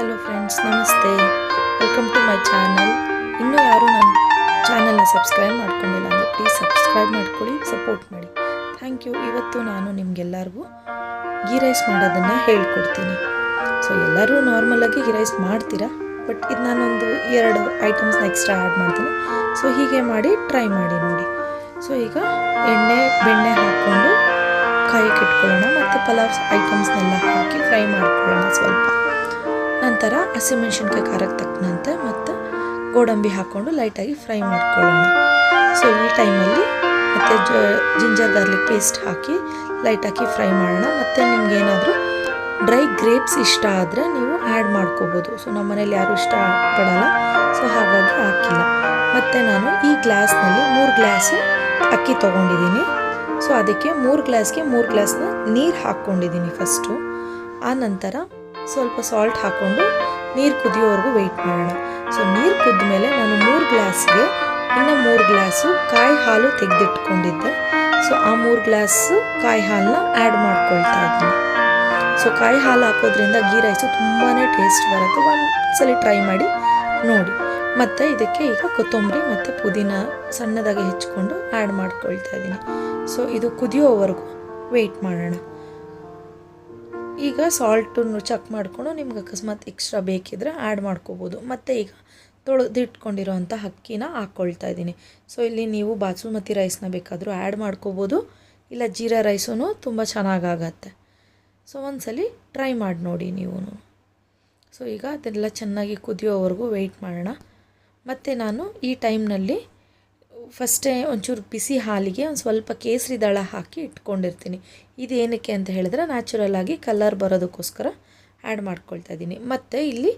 Hello friends, ನಮಸ್ತೆ. Welcome to my channel. ಇನ್ನೂ ಯಾರು ನನ್ನ ಚಾನಲ್ನ ಸಬ್ಸ್ಕ್ರೈಬ್ ಮಾಡ್ಕೊಂಡಿಲ್ಲ ಅಂದರೆ ಪ್ಲೀಸ್ ಸಬ್ಸ್ಕ್ರೈಬ್ ಮಾಡ್ಕೊಳ್ಳಿ, ಸಪೋರ್ಟ್ ಮಾಡಿ. Thank you. ಇವತ್ತು ನಾನು ನಿಮಗೆಲ್ಲರಿಗೂ ಗೀ ರೈಸ್ ಮಾಡೋದನ್ನು ಹೇಳ್ಕೊಡ್ತೀನಿ. ಸೊ ಎಲ್ಲರೂ ನಾರ್ಮಲಾಗಿ ಗೀ ರೈಸ್ ಮಾಡ್ತೀರಾ, ಬಟ್ ಇದು ನಾನೊಂದು 2 ಐಟಮ್ಸ್ನ ಎಕ್ಸ್ಟ್ರಾ ಆ್ಯಡ್ ಮಾಡ್ತೀನಿ. ಸೊ ಹೀಗೆ ಮಾಡಿ ಟ್ರೈ ಮಾಡಿ ನೋಡಿ. ಸೊ ಈಗ ಬೆಣ್ಣೆ ಹಾಕ್ಕೊಂಡು ಕಾಯಕ್ಕೆ ಇಟ್ಕೊಳ್ಳೋಣ, ಮತ್ತು ಪಲಾವ್ ಐಟಮ್ಸ್ನೆಲ್ಲ ಹಾಕಿ ಫ್ರೈ ಮಾಡ್ಕೊಳ್ಳೋಣ ಸ್ವಲ್ಪ. ನಂತರ ಹಸಿಮೆಣ್ಸಿನ್ಕಾಯಿ ಖಾರಕ್ಕೆ ತಕ್ಕಂತೆ ಮತ್ತು ಗೋಡಂಬಿ ಹಾಕ್ಕೊಂಡು ಲೈಟಾಗಿ ಫ್ರೈ ಮಾಡ್ಕೊಳ್ಳೋಣ. ಸೊ ಈ ಟೈಮಲ್ಲಿ ಮತ್ತು ಜಿಂಜರ್ ಗಾರ್ಲಿಕ್ ಪೇಸ್ಟ್ ಹಾಕಿ ಲೈಟಾಗಿ ಫ್ರೈ ಮಾಡೋಣ. ಮತ್ತು ನಿಮಗೇನಾದರೂ ಡ್ರೈ ಗ್ರೇಪ್ಸ್ ಇಷ್ಟ ಆದರೆ ನೀವು ಆ್ಯಡ್ ಮಾಡ್ಕೋಬೋದು. ಸೊ ನಮ್ಮ ಮನೇಲಿ ಯಾರೂ ಇಷ್ಟ ಪಡಲ್ಲ, ಸೊ ಹಾಗಾಗಿ ಹಾಕಿಲ್ಲ. ಮತ್ತು ನಾನು ಈ ಗ್ಲಾಸ್ನಲ್ಲಿ 3 ಗ್ಲಾಸು ಅಕ್ಕಿ ತೊಗೊಂಡಿದ್ದೀನಿ. ಸೊ ಅದಕ್ಕೆ 3 ಗ್ಲಾಸ್ಗೆ 3 ಗ್ಲಾಸ್ನ ನೀರು ಹಾಕ್ಕೊಂಡಿದ್ದೀನಿ ಫಸ್ಟು. ಆ ನಂತರ ಸ್ವಲ್ಪ ಸಾಲ್ಟ್ ಹಾಕ್ಕೊಂಡು ನೀರು ಕುದಿಯೋವರೆಗೂ ವೆಯ್ಟ್ ಮಾಡೋಣ. ಸೊ ನೀರು ಕುದ್ದ ಮೇಲೆ ನಾನು 3 ಗ್ಲಾಸ್ಗೆ ಇನ್ನು 3 ಗ್ಲಾಸು ಕಾಯಿ ಹಾಲು ತೆಗೆದಿಟ್ಕೊಂಡಿದ್ದೆ. ಸೊ ಆ 3 ಗ್ಲಾಸು ಕಾಯಿ ಹಾಲನ್ನ ಆ್ಯಡ್ ಮಾಡ್ಕೊಳ್ತಾ ಇದ್ದೀನಿ. ಸೊ ಕಾಯಿ ಹಾಲು ಹಾಕೋದ್ರಿಂದ ಗೀ ರೈಸು ತುಂಬಾ ಟೇಸ್ಟ್ ಬರುತ್ತೆ. ಒಂದ್ಸಲ ಟ್ರೈ ಮಾಡಿ ನೋಡಿ. ಮತ್ತು ಇದಕ್ಕೆ ಈಗ ಕೊತ್ತಂಬರಿ ಮತ್ತು ಪುದೀನ ಸಣ್ಣದಾಗಿ ಹೆಚ್ಕೊಂಡು ಆ್ಯಡ್ ಮಾಡ್ಕೊಳ್ತಾ ಇದ್ದೀನಿ. ಸೊ ಇದು ಕುದಿಯೋವರೆಗೂ ವೆಯ್ಟ್ ಮಾಡೋಣ. ಈಗ ಸಾಲ್ಟನ್ನು ಚೆಕ್ ಮಾಡಿಕೊಂಡು ನಿಮ್ಗೆ ಅಕಸ್ಮಾತ್ ಎಕ್ಸ್ಟ್ರಾ ಬೇಕಿದ್ರೆ ಆ್ಯಡ್ ಮಾಡ್ಕೋಬೋದು. ಮತ್ತು ಈಗ ತೊಳೆದಿಟ್ಕೊಂಡಿರೋಂಥ ಅಕ್ಕಿನ ಹಾಕ್ಕೊಳ್ತಾ ಇದ್ದೀನಿ. ಸೊ ಇಲ್ಲಿ ನೀವು ಬಾಸುಮತಿ ರೈಸ್ನ ಬೇಕಾದರೂ ಆ್ಯಡ್ ಮಾಡ್ಕೋಬೋದು, ಇಲ್ಲ ಜೀರಾ ರೈಸೂ ತುಂಬ ಚೆನ್ನಾಗಾಗತ್ತೆ. ಸೊ ಒಂದ್ಸಲಿ ಟ್ರೈ ಮಾಡಿ ನೋಡಿ ನೀವು. ಸೊ ಈಗ ಅದೆಲ್ಲ ಚೆನ್ನಾಗಿ ಕುದಿಯೋವರೆಗೂ ವೆಯ್ಟ್ ಮಾಡೋಣ. ಮತ್ತು ನಾನು ಈ ಟೈಮ್ನಲ್ಲಿ ಫಸ್ಟೇ ಒಂಚೂರು ಬಿಸಿ ಹಾಲಿಗೆ ಒಂದು ಸ್ವಲ್ಪ ಕೇಸರಿ ದಳ ಹಾಕಿ ಇಟ್ಕೊಂಡಿರ್ತೀನಿ. ಇದೇನಕ್ಕೆ ಅಂತ ಹೇಳಿದ್ರೆ ನ್ಯಾಚುರಲಾಗಿ ಕಲರ್ ಬರೋದಕ್ಕೋಸ್ಕರ ಆ್ಯಡ್ ಮಾಡ್ಕೊಳ್ತಾ ಇದ್ದೀನಿ. ಮತ್ತು ಇಲ್ಲಿ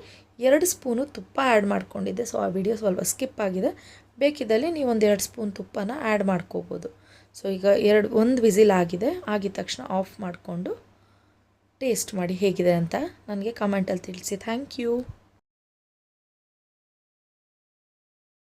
2 ಸ್ಪೂನು ತುಪ್ಪ ಆ್ಯಡ್ ಮಾಡ್ಕೊಂಡಿದ್ದೆ. ಸೊ ಆ ವಿಡಿಯೋ ಸ್ವಲ್ಪ ಸ್ಕಿಪ್ ಆಗಿದೆ. ಬೇಕಿದ್ದಲ್ಲಿ ನೀವು ಒಂದು 2 ಸ್ಪೂನ್ ತುಪ್ಪನ ಆ್ಯಡ್ ಮಾಡ್ಕೋಬೋದು. ಸೊ ಈಗ 1 ವಿಸಿಲ್ ಆಗಿದೆ. ಆಗಿದ ತಕ್ಷಣ ಆಫ್ ಮಾಡಿಕೊಂಡು ಟೇಸ್ಟ್ ಮಾಡಿ ಹೇಗಿದೆ ಅಂತ ನನಗೆ ಕಮೆಂಟಲ್ಲಿ ತಿಳಿಸಿ. Thank you.